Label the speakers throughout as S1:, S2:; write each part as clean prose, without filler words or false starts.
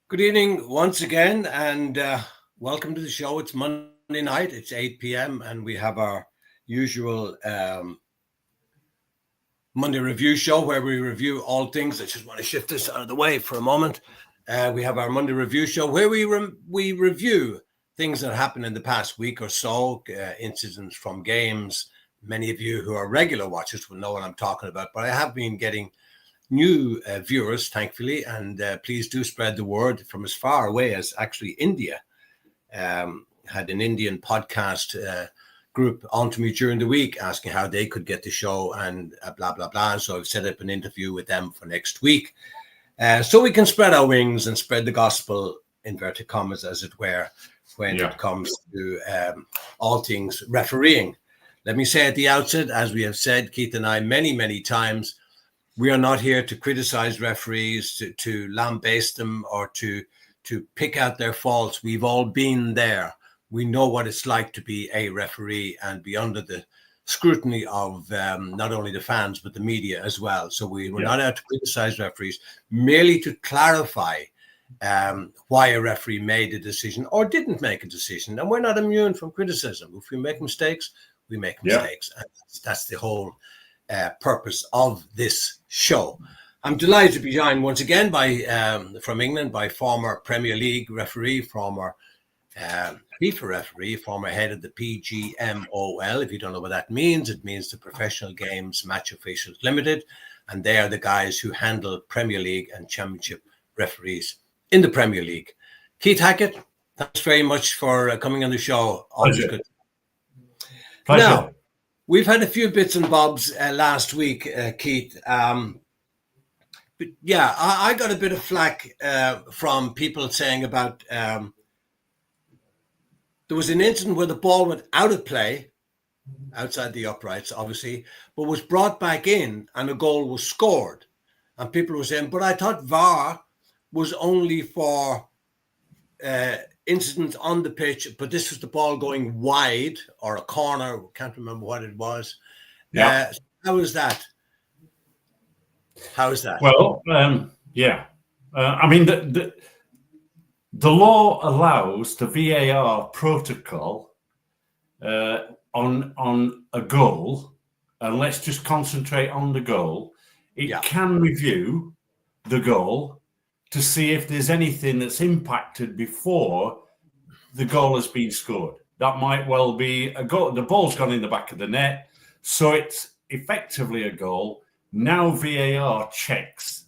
S1: Good evening once again, and welcome to the show. It's Monday night, it's 8 p.m., and we have our usual Monday review show where we review all things. I just want to shift this out of the way for a moment. We have our Monday review show where we review things that happened in the past week or so, incidents from games. Many of you who are regular watchers will know what I'm talking about, but I have been getting new viewers, thankfully, and please do spread the word from as far away as actually India. Had an Indian podcast group on to me during the week asking how they could get the show and blah, blah, blah. And so I've set up an interview with them for next week. So we can spread our wings and spread the gospel, inverted commas, as it were, when it comes to all things refereeing. Let me say at the outset, as we have said, Keith and I, many, many times, we are not here to criticize referees, to lambaste them, or to pick out their faults. We've all been there. We know what it's like to be a referee and be under the scrutiny of not only the fans, but the media as well. So we're not out to criticize referees, merely to clarify why a referee made a decision or didn't make a decision. And we're not immune from criticism. If we make mistakes, we make mistakes. And that's the whole purpose of this show. I'm delighted to be joined once again by from England by former Premier League referee, former FIFA referee, former head of the PGMOL. If you don't know what that means, it means the Professional Games Match Officials Limited, and they are the guys who handle Premier League and Championship referees in the Premier League. Keith Hackett, thanks very much for coming on the show. Always good.
S2: Pleasure.
S1: Now, we've had a few bits and bobs last week, Keith. But yeah, I got a bit of flack from people saying about there was an incident where the ball went out of play, outside the uprights, obviously, but was brought back in and a goal was scored. And people were saying, but I thought VAR was only for incidents on the pitch, but this was the ball going wide or a corner. Can't remember what it was.
S2: Yeah.
S1: How is that? How is that?
S2: Well, I mean, the law allows the VAR protocol on a goal, and let's just concentrate on the goal. It can review the goal to see if there's anything that's impacted before the goal has been scored. That might well be a goal. The ball's gone in the back of the net, so it's effectively a goal. Now VAR checks.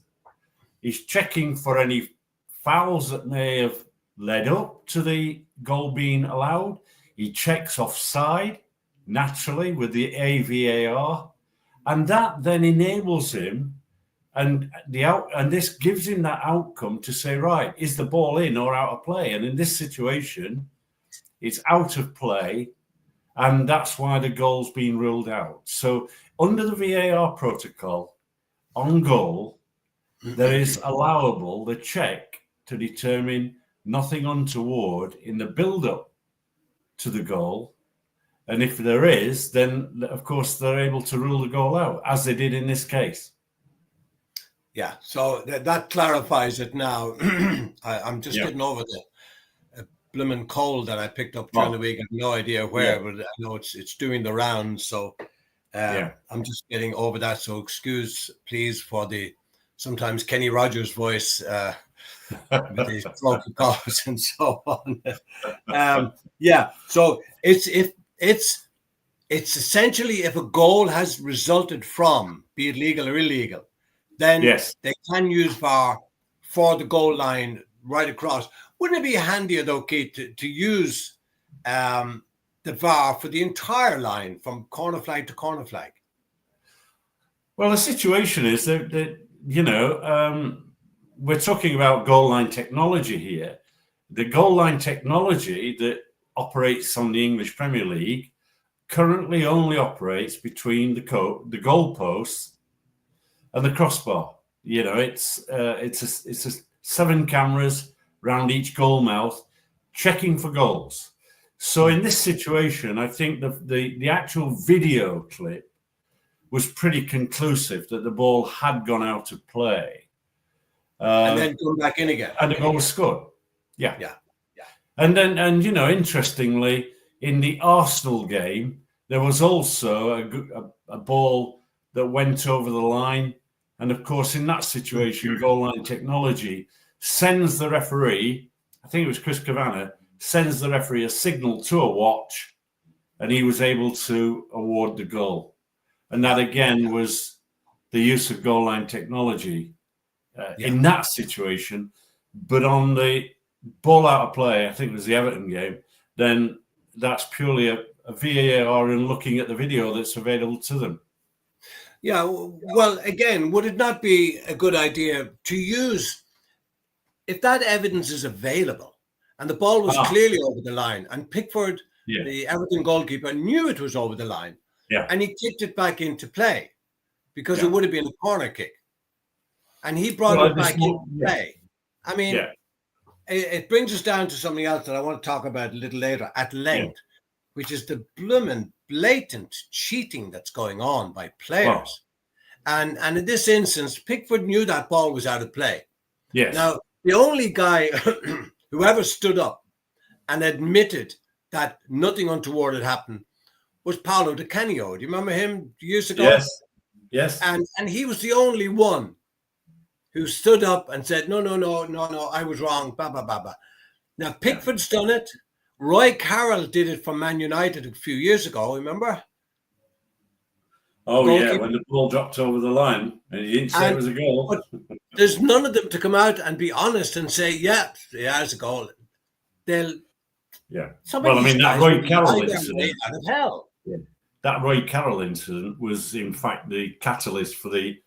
S2: He's checking for any fouls that may have led up to the goal being allowed. He checks offside, naturally, with the AVAR. And that then enables him, and this gives him that outcome to say, right, is the ball in or out of play? And in this situation, it's out of play, and that's why the goal's been ruled out. So under the VAR protocol, on goal, there is allowable the check to determine nothing untoward in the build-up to the goal. And if there is, then, of course, they're able to rule the goal out, as they did in this case.
S1: Yeah, so that clarifies it now. I'm just getting over the blooming cold that I picked up during the week. I have no idea where, but I know it's doing the rounds. So I'm just getting over that. So excuse, please, for the sometimes Kenny Rogers voice with his broken coughs and so on. So it's essentially if a goal has resulted from, be it legal or illegal, then they can use VAR for the goal line right across. Wouldn't it be handier, though, Keith, to use the VAR for the entire line from corner flag to corner flag?
S2: Well, the situation is that we're talking about goal line technology here. The goal line technology that operates on the English Premier League currently only operates between the goalposts and the crossbar. It's 7 cameras around each goal mouth checking for goals. So in this situation, I think the actual video clip was pretty conclusive that the ball had gone out of play.
S1: and then come back in again.
S2: And a goal was scored. Yeah.
S1: Yeah.
S2: And then, interestingly, in the Arsenal game, there was also a ball that went over the line. And of course, in that situation, goal line technology sends the referee, I think it was Chris Kavanagh, sends the referee a signal to a watch, and he was able to award the goal. And that, again, was the use of goal line technology in that situation. But on the ball out of play, I think it was the Everton game, then that's purely a VAR and looking at the video that's available to them.
S1: Yeah, well, again, would it not be a good idea to use, if that evidence is available and the ball was clearly over the line and Pickford, the Everton goalkeeper, knew it was over the line and he kicked it back into play because it would have been a corner kick and he brought it back into play. I mean, it brings us down to something else that I want to talk about a little later at length, which is the blooming blatant cheating that's going on by players. And in this instance, Pickford knew that ball was out of play.
S2: Yes.
S1: Now, the only guy who ever stood up and admitted that nothing untoward had happened was Paolo Di Canio. Do you remember him years ago?
S2: Yes.
S1: And he was the only one who stood up and said, no, I was wrong, blah, blah, blah, blah. Now, Pickford's done it. Roy Carroll did it for Man United a few years ago, remember?
S2: Oh, yeah, when the ball dropped over the line and he didn't say it was a goal.
S1: But there's none of them to come out and be honest and say, it's a goal. Well,
S2: I mean, that Roy Carroll incident.
S1: Out of hell.
S2: That Roy Carroll incident was, in fact, the catalyst for the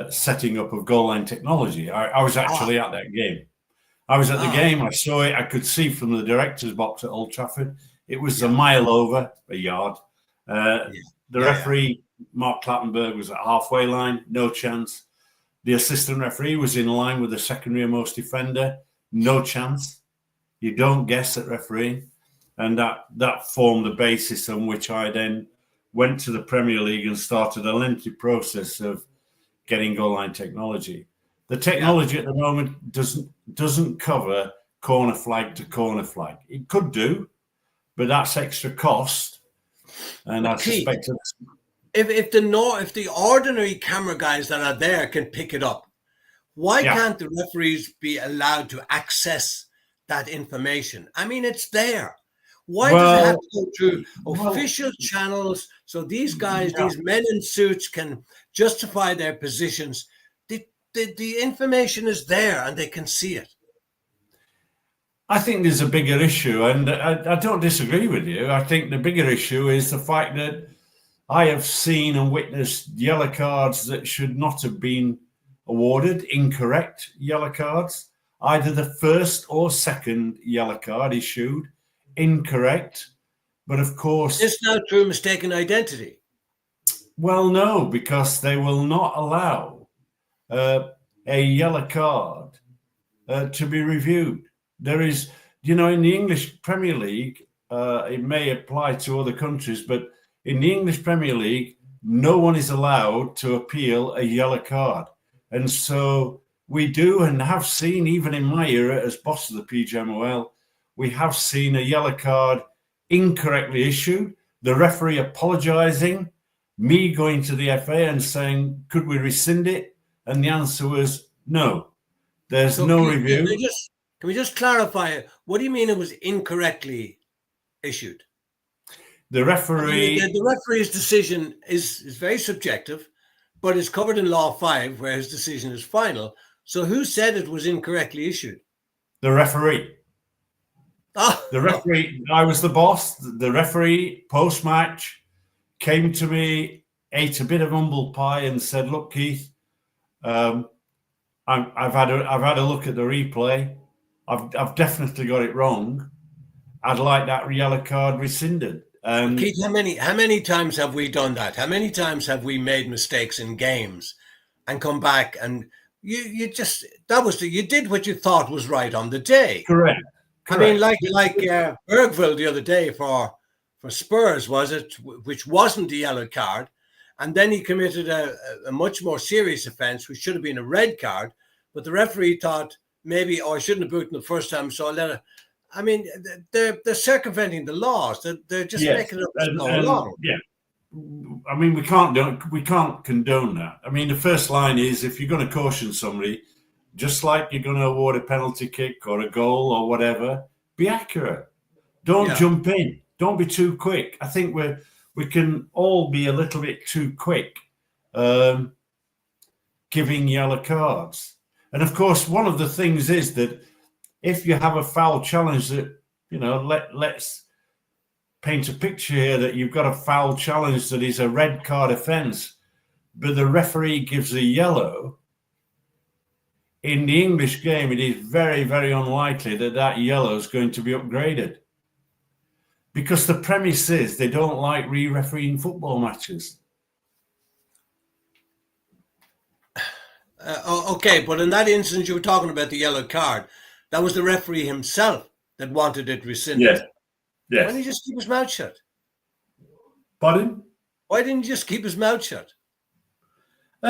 S2: setting up of goal line technology. I was actually at that game. I was at the game. I saw it. I could see from the director's box at Old Trafford. It was a mile over, a yard. The referee, Mark Clattenburg, was at halfway line. No chance. The assistant referee was in line with the second most defender. No chance. You don't guess at refereeing. And that formed the basis on which I then went to the Premier League and started a lengthy process of getting goal line technology. The technology at the moment doesn't cover corner flag to corner flag. It could do, but that's extra cost. And I suspect
S1: if the ordinary camera guys that are there can pick it up, why can't the referees be allowed to access that information? I mean, it's there. Why does it have to go through official channels so these guys, these men in suits, can justify their positions? The information is there and they can see it.
S2: I think there's a bigger issue, and I don't disagree with you. I think the bigger issue is the fact that I have seen and witnessed yellow cards that should not have been awarded, incorrect yellow cards, either the first or second yellow card issued, incorrect. But of course...
S1: It's now through mistaken identity.
S2: Well, no, because they will not allow a yellow card to be reviewed. There is, in the English Premier League, it may apply to other countries, but in the English Premier League, no one is allowed to appeal a yellow card. And so we do and have seen, even in my era as boss of the PGMOL, we have seen a yellow card incorrectly issued, the referee apologising, me going to the FA and saying, could we rescind it? And the answer was no. There's no review.
S1: Can we just clarify it? What do you mean it was incorrectly issued?
S2: The referee...
S1: the referee's decision is very subjective, but it's covered in Law 5, where his decision is final. So who said it was incorrectly issued?
S2: The referee. The referee, I was the boss. The referee, post-match, came to me, ate a bit of humble pie and said, look, Keith, I've had a look at the replay. I've definitely got it wrong. I'd like that yellow card rescinded.
S1: Keith, how many times have we done that? How many times have we made mistakes in games and come back and you did what you thought was right on the day?
S2: Correct.
S1: I mean, like Bergville the other day for Spurs, was it, which wasn't a yellow card, and then he committed a much more serious offence, which should have been a red card, but the referee thought maybe, oh, I shouldn't have booked him the first time, so I let it. I mean, they're circumventing the laws. They're just making it so long.
S2: Yeah. I mean, we can't condone that. I mean, the first line is, if you're going to caution somebody, just like you're going to award a penalty kick or a goal or whatever, be accurate. Don't jump in. Don't be too quick. I think we can all be a little bit too quick giving yellow cards. And of course, one of the things is that if you have a foul challenge that, let's paint a picture here that you've got a foul challenge that is a red card offence, but the referee gives a yellow. In the English game, it is very, very unlikely that yellow is going to be upgraded, because the premise is they don't like re-refereeing football matches.
S1: Okay, but in that instance, you were talking about the yellow card. That was the referee himself that wanted it rescinded.
S2: Yes.
S1: Why didn't he just keep his mouth shut?
S2: Pardon?
S1: Why didn't he just keep his mouth shut? We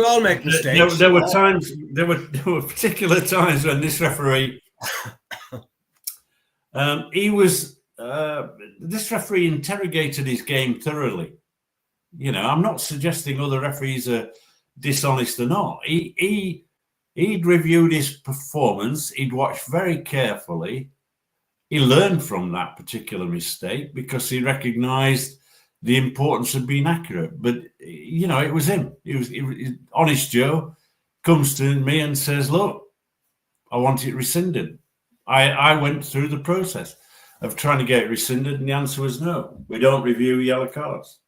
S1: all make mistakes.
S2: There were times. There were particular times when this referee, this referee interrogated his game thoroughly. I'm not suggesting other referees are dishonest or not. He'd reviewed his performance. He'd watched very carefully. He learned from that particular mistake because he recognised the importance of being accurate. But, it was him. He was Honest Joe comes to me and says, look, I want it rescinded. I went through the process of trying to get it rescinded, and the answer was no. We don't review yellow cards.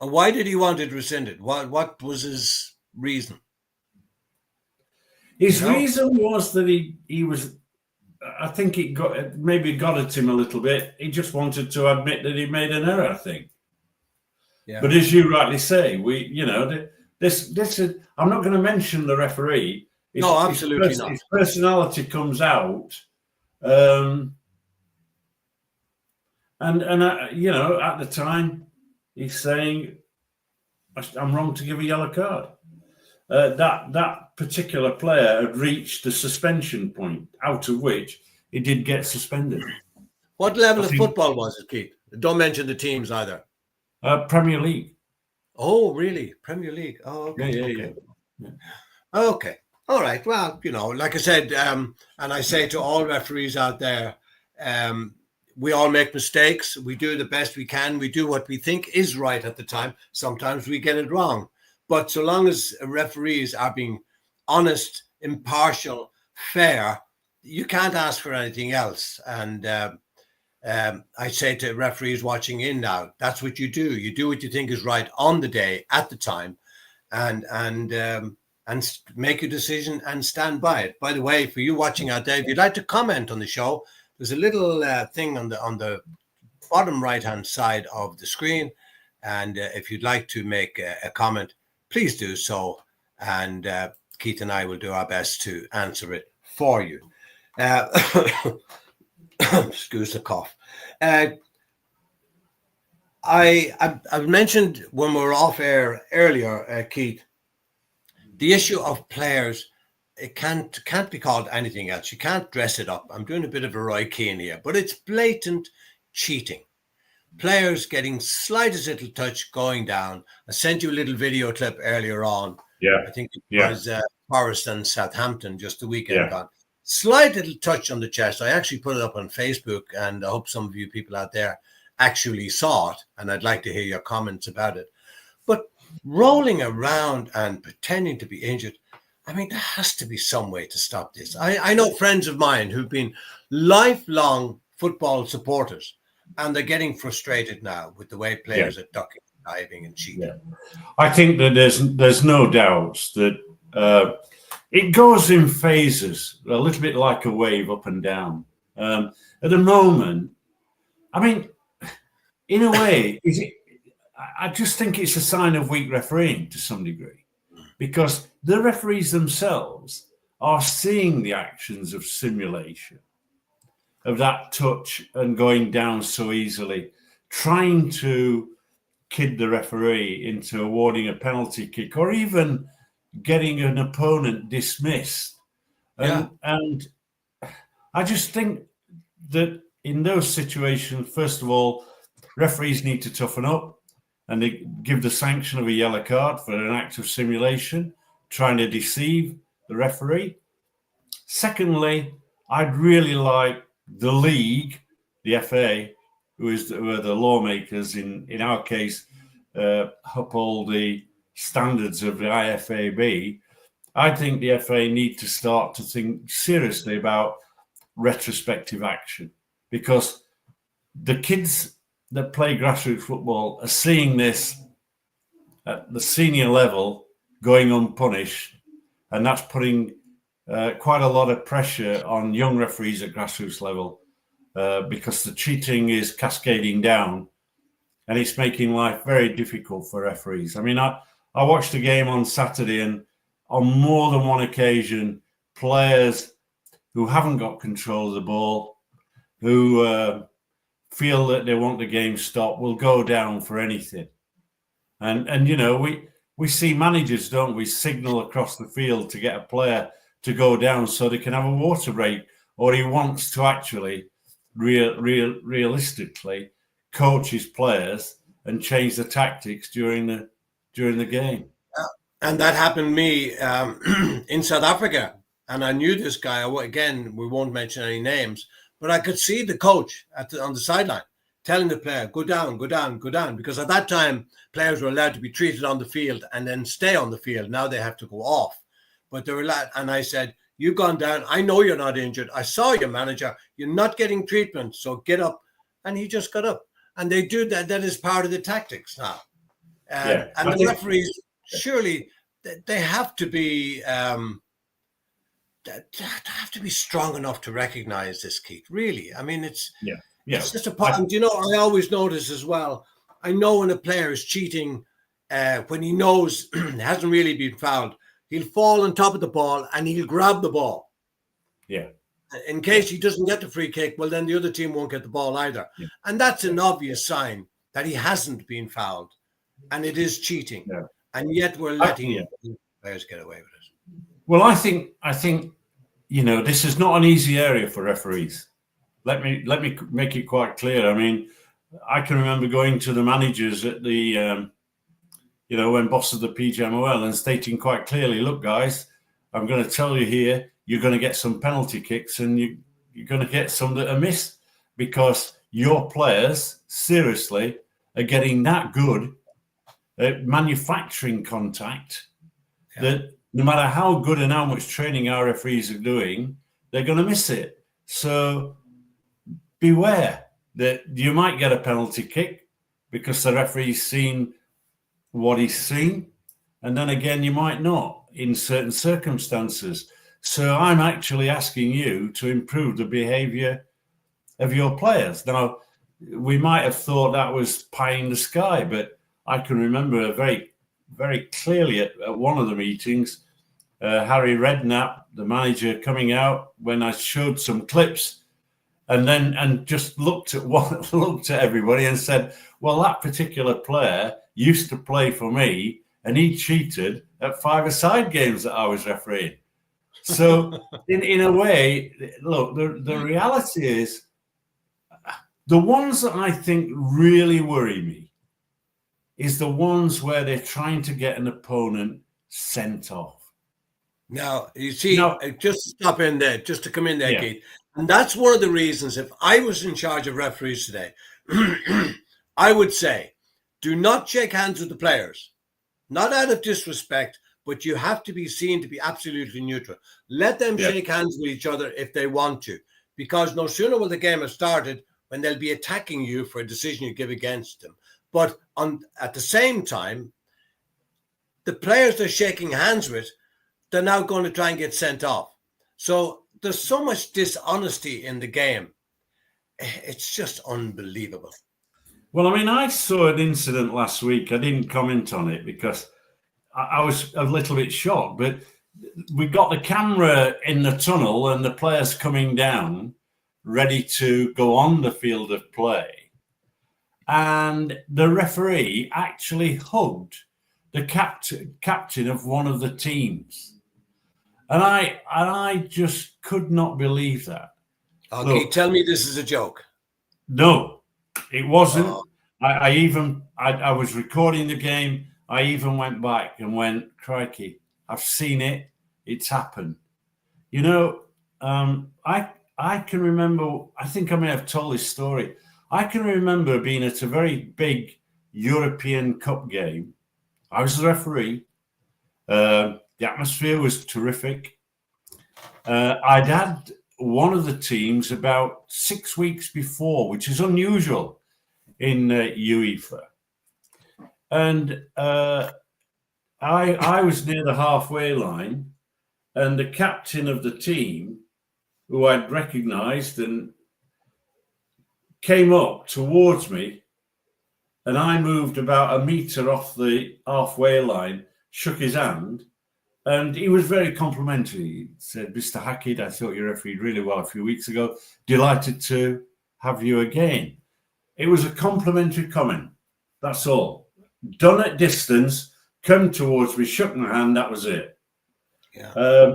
S1: And why did he want it rescinded? What was his reason?
S2: His reason was that he was, I think it got at him a little bit. He just wanted to admit that he made an error, I think. Yeah. But as you rightly say, this is, I'm not going to mention the referee.
S1: No, absolutely not.
S2: His personality comes out. At the time, he's saying, I'm wrong to give a yellow card. That particular player had reached the suspension point, out of which he did get suspended.
S1: What level of football was it, Keith? Don't mention the teams either.
S2: Premier League.
S1: Oh, really? Premier League. Oh, okay. Yeah. Okay. All right. Well, like I said, and I say to all referees out there, we all make mistakes. We do the best we can. We do what we think is right at the time. Sometimes we get it wrong. But so long as referees are being honest, impartial, fair, you can't ask for anything else. And I say to referees watching in now, that's what you do. You do what you think is right on the day, at the time, and make a decision and stand by it. By the way, for you watching out there, if you'd like to comment on the show, there's a little thing on the bottom right-hand side of the screen. And if you'd like to make a comment, please do so. And Keith and I will do our best to answer it for you. Excuse the cough. I mentioned when we were off air earlier, Keith, the issue of players, it can't be called anything else. You can't dress it up. I'm doing a bit of a Roy Keane here, but it's blatant cheating. Players getting slightest little touch going down. I sent you a little video clip earlier on.
S2: Yeah,
S1: I think it was Forest and Southampton just the weekend gone. Slight little touch on the chest. I actually put it up on Facebook, and I hope some of you people out there actually saw it, and I'd like to hear your comments about it. But rolling around and pretending to be injured, I mean, there has to be some way to stop this. I know friends of mine who've been lifelong football supporters, and they're getting frustrated now with the way players are ducking, diving, and cheating. Yeah.
S2: I think that there's no doubts that it goes in phases, a little bit like a wave, up and down. At the moment, I mean, in a way, I just think it's a sign of weak refereeing to some degree, because the referees themselves are seeing the actions of simulation, of that touch and going down so easily, trying to kid the referee into awarding a penalty kick, or even getting an opponent dismissed. And I just think that in those situations, first of all, referees need to toughen up and they give the sanction of a yellow card for an act of simulation, trying to deceive the referee. Secondly, I'd really like the league, the FA, who are the lawmakers in our case, uphold the standards of the IFAB. I think the FA need to start to think seriously about retrospective action, because the kids that play grassroots football are seeing this at the senior level going unpunished, and that's putting quite a lot of pressure on young referees at grassroots level, because the cheating is cascading down and it's making life very difficult for referees. I mean, I watched a game on Saturday, and on more than one occasion, players who haven't got control of the ball, who feel that they want the game stopped, will go down for anything. And you know, we see managers, don't we, signal across the field to get a player to go down so they can have a water break, or he wants to actually realistically coach his players and change the tactics during the game.
S1: And that happened to me in South Africa. And I knew this guy. Again, we won't mention any names, but I could see the coach on the sideline telling the player, go down, go down, go down. Because at that time, players were allowed to be treated on the field and then stay on the field. Now they have to go off. But they were allowed. And I said, you've gone down. I know you're not injured. I saw your manager. You're not getting treatment. So get up. And he just got up. And they do that. That is part of the tactics now. And the referees, surely, they have to be... have to be strong enough to recognize this, Keith. Really, I mean, it's just a problem. You know, I always notice as well. I know when a player is cheating, when he knows it hasn't really been fouled, he'll fall on top of the ball and he'll grab the ball.
S2: Yeah.
S1: In case he doesn't get the free kick, well, then the other team won't get the ball either. Yeah. And that's an obvious sign that he hasn't been fouled, and it is cheating. Yeah. And yet we're letting players get away with it.
S2: Well, I think you know, this is not an easy area for referees. Let me make it quite clear. I mean, I can remember going to the managers at the you know, when boss of the PGMOL, and stating quite clearly, look, guys, I'm going to tell you here, you're going to get some penalty kicks, and you're going to get some that are missed, because your players seriously are getting that good at manufacturing contact that no matter how good and how much training our referees are doing, they're going to miss it. So beware that you might get a penalty kick because the referee's seen what he's seen. And then again, you might not in certain circumstances. So I'm actually asking you to improve the behavior of your players. Now, we might have thought that was pie in the sky, but I can remember very, very clearly at one of the meetings, Harry Redknapp, the manager, coming out when I showed some clips, and just looked at everybody and said, "Well, that particular player used to play for me, and he cheated at 5-a-side games that I was refereeing." So, in a way, look, the reality is, the ones that I think really worry me is the ones where they're trying to get an opponent sent off.
S1: Now, you see, just stop in there, just to come in there, Keith. And that's one of the reasons, if I was in charge of referees today, I would say, do not shake hands with the players. Not out of disrespect, but you have to be seen to be absolutely neutral. Let them shake hands with each other if they want to, because no sooner will the game have started when they'll be attacking you for a decision you give against them. But at the same time, the players they're shaking hands with, they're now going to try and get sent off. So there's so much dishonesty in the game. It's just unbelievable.
S2: Well, I mean, I saw an incident last week. I didn't comment on it because I was a little bit shocked, but we got the camera in the tunnel and the players coming down, ready to go on the field of play. And the referee actually hugged the captain of one of the teams, and I just could not believe that.
S1: Okay, look, tell me this is a joke.
S2: No, it wasn't. Oh. I was recording the game. I even went back and went, crikey, I've seen it. It's happened. You know, I can remember, I think I may have told this story. I can remember being at a very big European Cup game. I was the referee. The atmosphere was terrific. I'd had one of the teams about 6 weeks before, which is unusual in UEFA. And I was near the halfway line, and the captain of the team, who I'd recognized, and came up towards me, and I moved about a meter off the halfway line, shook his hand, and he was very complimentary. He said, "Mr. Hackett, I thought you refereed really well a few weeks ago. Delighted to have you again." It was a complimentary comment. That's all. Done at distance, come towards me, shook my hand, that was it.
S1: Yeah.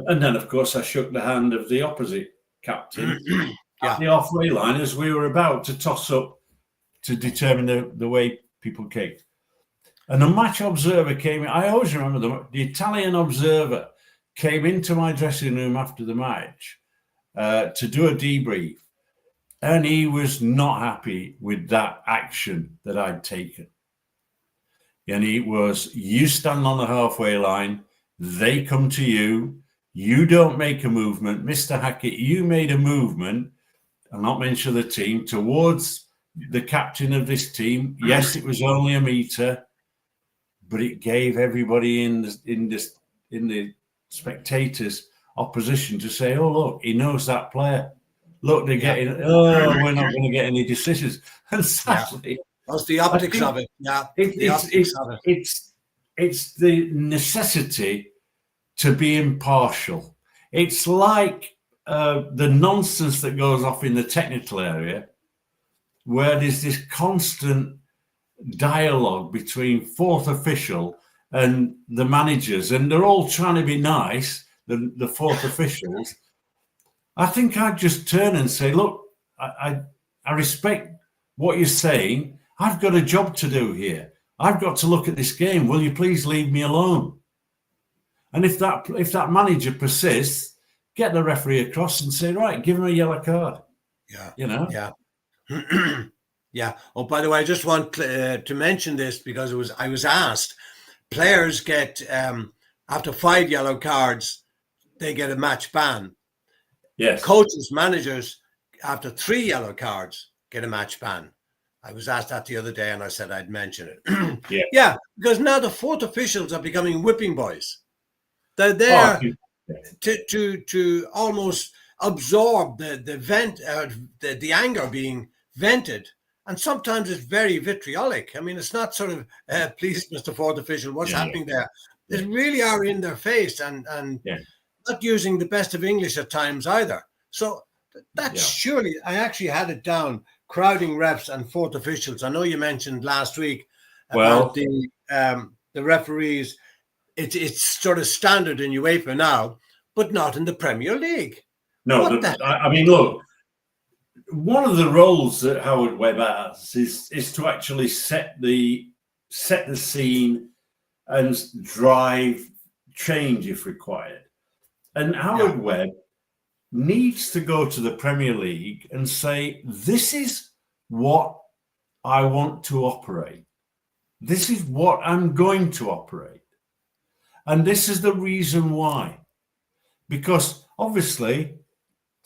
S2: And then, of course, I shook the hand of the opposite captain
S1: yeah.
S2: at the halfway line as we were about to toss up to determine the way people kicked. And the match observer came in. I always remember the Italian observer came into my dressing room after the match to do a debrief. And he was not happy with that action that I'd taken. And it was, you stand on the halfway line, they come to you, you don't make a movement. Mr. Hackett, you made a movement, I'll not mention the team, towards the captain of this team. Yes, it was only a meter, but it gave everybody in the spectators opposition to say, "Oh, look, he knows that player. Look, they're getting, we're not going to get any decisions." And sadly,
S1: that's the optics of it. Yeah,
S2: it's the necessity to be impartial. It's like the nonsense that goes off in the technical area, where there's this constant dialogue between fourth official and the managers, and they're all trying to be nice, the fourth officials. I think I'd just turn and say, "Look, I respect what you're saying. I've got a job to do here. I've got to look at this game. Will you please leave me alone?" And if that manager persists, get the referee across and say, "Right, give him a yellow card."
S1: Yeah,
S2: you know.
S1: Yeah, yeah. Oh, by the way, I just want to mention this because I was asked. Players get after 5 yellow cards, they get a match ban.
S2: Yes.
S1: Coaches, managers, after 3 yellow cards, get a match ban. I was asked that the other day, and I said I'd mention it. Yeah, because now the fourth officials are becoming whipping boys. They're there to almost absorb the anger being vented, and sometimes it's very vitriolic. I mean, it's not sort of please, Mr. Fourth Official, what's happening there? They really are in their face and not using the best of English at times either. So that's surely, I actually had it down, crowding refs and fourth officials. I know you mentioned last week about the referees. It's sort of standard in UEFA now, but not in the Premier League.
S2: No, I mean, look, one of the roles that Howard Webb has is to actually set the scene and drive change if required. And Howard Webb needs to go to the Premier League and say, "This is what I want to operate. This is what I'm going to operate. And this is the reason why." Because obviously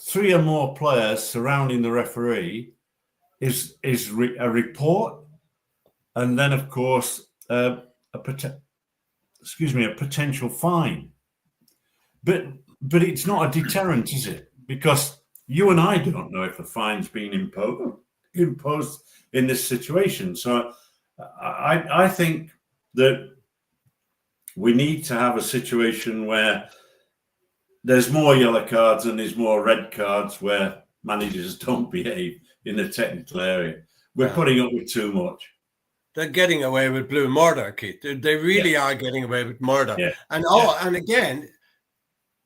S2: 3 or more players surrounding the referee is a report, and then of course a potential fine. But it's not a deterrent, is it? Because you and I don't know if a fine's been imposed in this situation. So I think that we need to have a situation where there's more yellow cards and there's more red cards where managers don't behave in the technical area. We're putting up with too much.
S1: they're getting away with blue murder, Keith. They really are getting away with murder.
S2: Yeah.
S1: And again,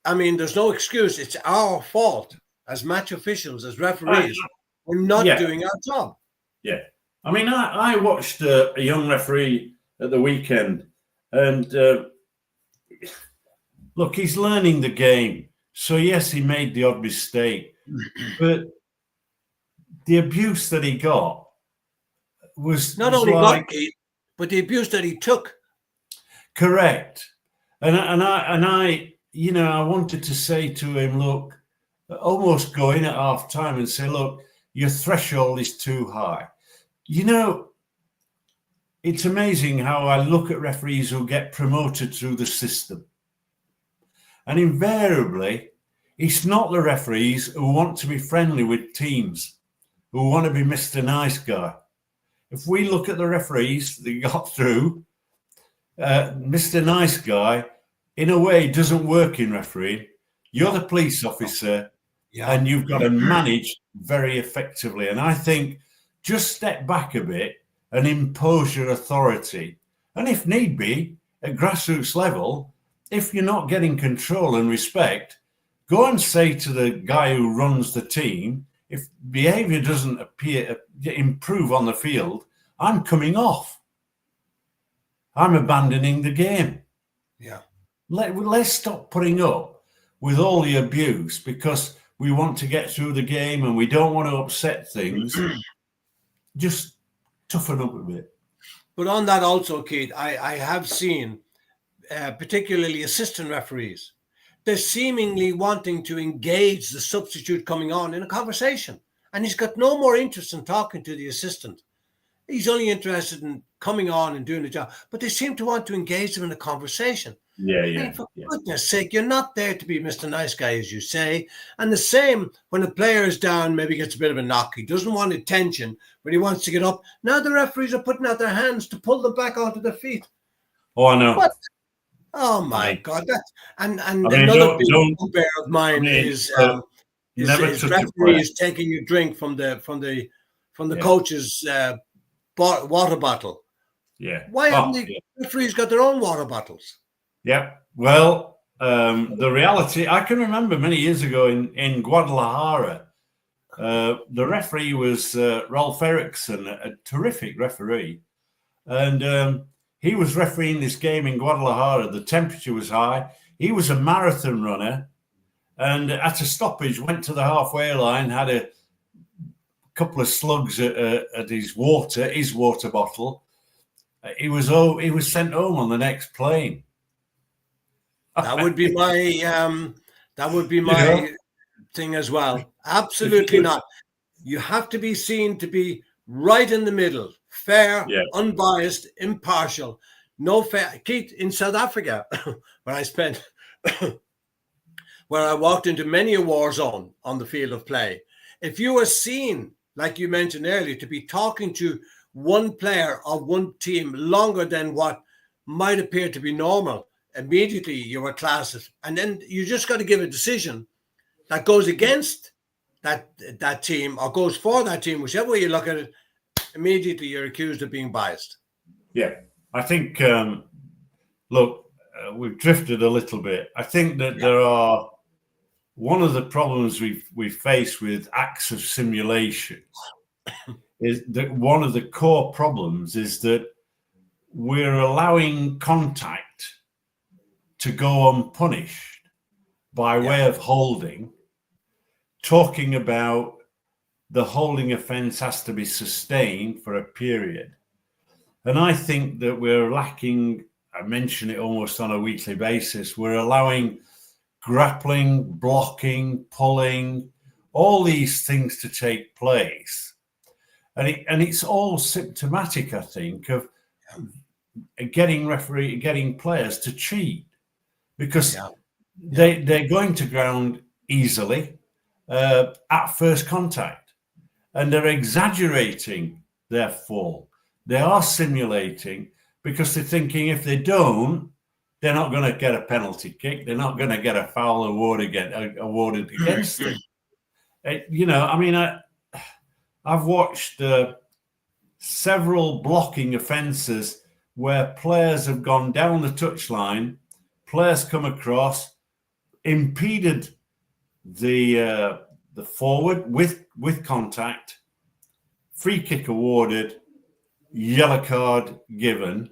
S1: I mean, there's no excuse. It's our fault as match officials, as referees. We're not doing our job.
S2: Yeah. I mean, I watched a young referee at the weekend, and look, he's learning the game. So, yes, he made the odd mistake, but the abuse that he got was
S1: not only got Keith, but the abuse that he took.
S2: Correct. And I, you know, I wanted to say to him, look, almost go in at half time and say, look, your threshold is too high. You know, it's amazing how I look at referees who get promoted through the system. And invariably, it's not the referees who want to be friendly with teams, who want to be Mr. Nice Guy. If we look at the referees that got through, Mr. Nice Guy, in a way, doesn't work in refereeing. You're the police officer, and you've got to manage very effectively. And I think just step back a bit and impose your authority. And if need be, at grassroots level, if you're not getting control and respect, go and say to the guy who runs the team, if behavior doesn't improve on the field, I'm coming off. I'm abandoning the game.
S1: Yeah.
S2: Let's stop putting up with all the abuse because we want to get through the game and we don't want to upset things. Just toughen up a bit.
S1: But on that also, Keith, I have seen particularly assistant referees, they're seemingly wanting to engage the substitute coming on in a conversation. And he's got no more interest in talking to the assistant. He's only interested in coming on and doing the job. But they seem to want to engage them in a conversation.
S2: Yeah.
S1: For goodness sake, you're not there to be Mr. Nice Guy, as you say. And the same when a player is down, maybe gets a bit of a knock. He doesn't want attention, but he wants to get up. Now the referees are putting out their hands to pull them back onto their feet.
S2: Oh, I know.
S1: What? Oh my God! And another big bugbear of mine is referees taking a drink from the coach's water bottle.
S2: Yeah.
S1: Why haven't the referees got their own water bottles?
S2: Yeah. Well, the reality, I can remember many years ago in Guadalajara, the referee was Rolf Eriksson, a terrific referee. And he was refereeing this game in Guadalajara. The temperature was high. He was a marathon runner. And at a stoppage, went to the halfway line, had a couple of slugs at his water bottle. He was sent home on the next plane.
S1: That would be my thing as well. Absolutely not. You have to be seen to be right in the middle, fair, unbiased, impartial, no fair. Keith, in South Africa, where I walked into many a war zone on the field of play, if you were seen, like you mentioned earlier, to be talking to one player of one team longer than what might appear to be normal, immediately you were classed. And then you just got to give a decision that goes against that team or goes for that team, whichever way you look at it. Immediately you're accused of being biased.
S2: Yeah, I think, we've drifted a little bit. I think that there are, one of the problems we face with acts of simulation is that one of the core problems is that we're allowing contact to go unpunished by way of holding, talking about the holding offence has to be sustained for a period. And I think that we're lacking, I mention it almost on a weekly basis, we're allowing grappling, blocking, pulling, all these things to take place. And it's all symptomatic, I think, of getting players to cheat because they're going to ground easily at first contact. And they're exaggerating their fall. They are simulating because they're thinking if they don't, they're not going to get a penalty kick. They're not going to get a foul awarded against them. I've watched several blocking offences where players have gone down the touchline, players come across, impeded the forward with contact, free kick awarded, yellow card given.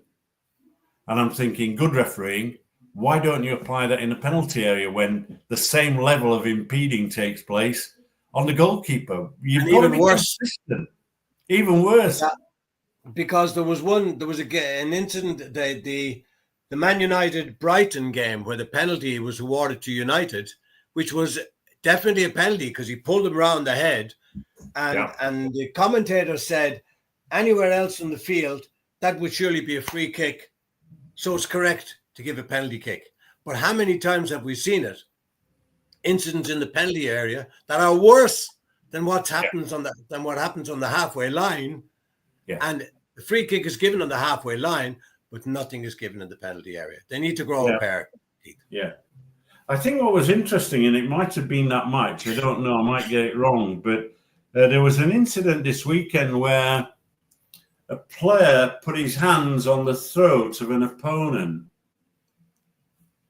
S2: And I'm thinking, good refereeing, why don't you apply that in a penalty area when the same level of impeding takes place on the goalkeeper? You've got to be consistent. Even worse.
S1: Yeah, because there was an incident, the Man United Brighton game where the penalty was awarded to United, which was definitely a penalty because he pulled him around the head, and the commentator said anywhere else in the field that would surely be a free kick, so it's correct to give a penalty kick. But how many times have we seen it? Incidents in the penalty area that are worse than what happens on the halfway line, and the free kick is given on the halfway line, but nothing is given in the penalty area. They need to grow a pair.
S2: Yeah. I think what was interesting, and it might have been that match, I don't know, I might get it wrong, but there was an incident this weekend where a player put his hands on the throat of an opponent.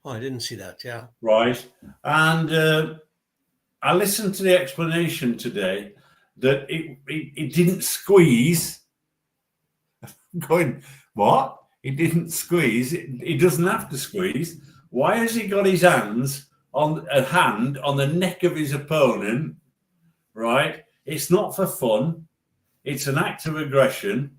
S1: Oh, I didn't see that, yeah.
S2: Right. And I listened to the explanation today that it didn't squeeze. Going, what? It didn't squeeze. It doesn't have to squeeze. Why has he got his hand on the neck of his opponent? Right? It's not for fun. It's an act of aggression.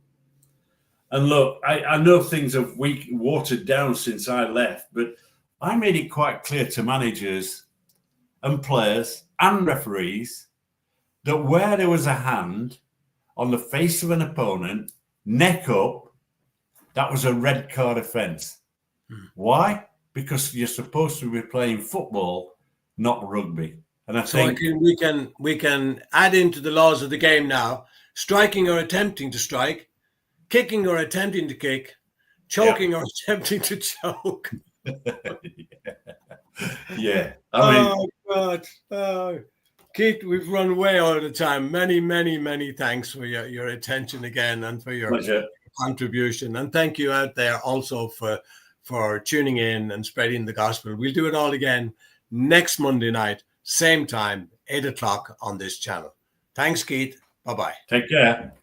S2: And look, I know things have watered down since I left, but I made it quite clear to managers and players and referees that where there was a hand on the face of an opponent, neck up, that was a red card offence. Why? Because you're supposed to be playing football, not rugby. And I think
S1: we can add into the laws of the game now: striking or attempting to strike, kicking or attempting to kick, choking or attempting to choke.
S2: Yeah. I mean,
S1: oh God. Oh. Keith, we've run way out of time. Many, many, many thanks for your attention again and for your contribution. And thank you out there also for tuning in and spreading the gospel. We'll do it all again next Monday night, same time, 8 o'clock on this channel. Thanks, Keith. Bye-bye.
S2: Take care.